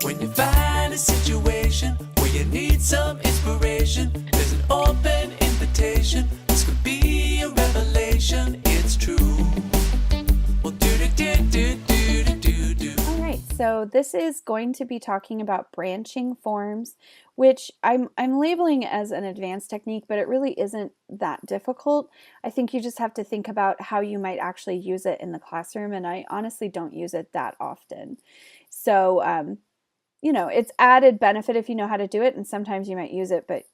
When you find a situation where you need some inspiration, there's an open invitation. This could be a revelation. It's true. Well, do. All right, so this is going to be talking about branching forms, which I'm labeling as an advanced technique, but it really isn't that difficult. I think you just have to think about how you might actually use it in the classroom, and I honestly don't use it that often. So, it's added benefit if you know how to do it, and sometimes you might use it, but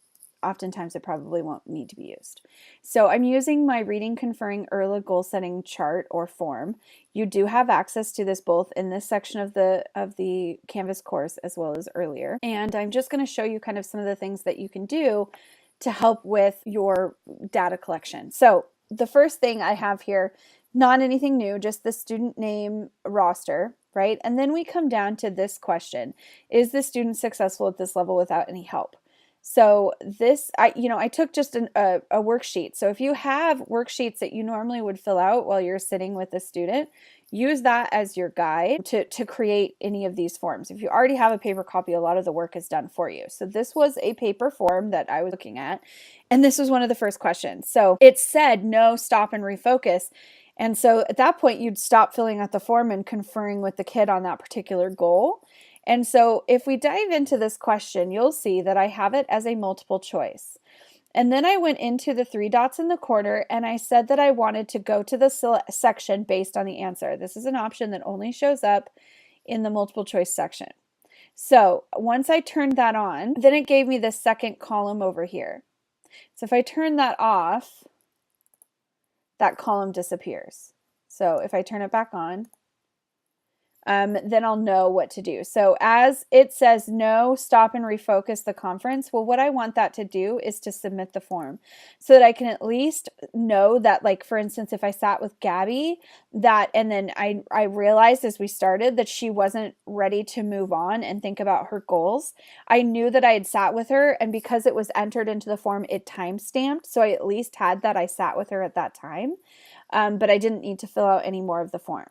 oftentimes it probably won't need to be used. So I'm using my Reading Conferring ERLA goal setting chart or form. You do have access to this both in this section of the Canvas course as well as earlier. And I'm just going to show you kind of some of the things that you can do to help with your data collection. So the first thing I have here, not anything new, just the student name roster, right? And then we come down to this question: is the student successful at this level without any help? So this, I took just a worksheet. So if you have worksheets that you normally would fill out while you're sitting with a student, use that as your guide to create any of these forms. If you already have a paper copy, a lot of the work is done for you. So this was a paper form that I was looking at, and this was one of the first questions. So it said, no, stop and refocus. And so at that point, you'd stop filling out the form and conferring with the kid on that particular goal. And so if we dive into this question, you'll see that I have it as a multiple choice. And then I went into the 3 dots in the corner and I said that I wanted to go to the section based on the answer. This is an option that only shows up in the multiple choice section. So once I turned that on, then it gave me the second column over here. So if I turn that off, that column disappears. So if I turn it back on, then I'll know what to do. So as it says, no, stop and refocus the conference. Well, what I want that to do is to submit the form so that I can at least know that, like, for instance, if I sat with Gabby and then I realized as we started that she wasn't ready to move on and think about her goals, I knew that I had sat with her, and because it was entered into the form, it time-stamped. So I at least had that I sat with her at that time, but I didn't need to fill out any more of the form.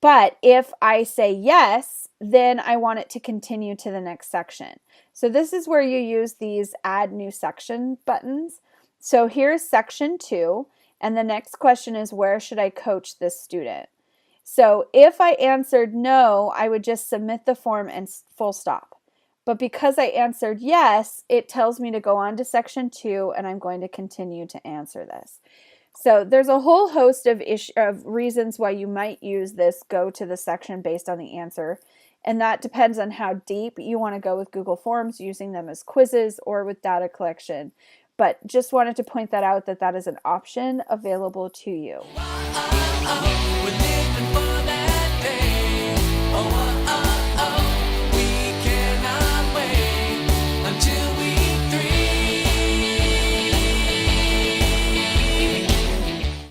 But if I say yes, then I want it to continue to the next section. So this is where you use these add new section buttons. So here's section 2, and the next question is, where should I coach this student? So if I answered no, I would just submit the form and full stop. But because I answered yes, it tells me to go on to section 2, and I'm going to continue to answer this. So there's a whole host of reasons why you might use this go to the section based on the answer. And that depends on how deep you want to go with Google Forms, using them as quizzes or with data collection. But just wanted to point that out, that is an option available to you. With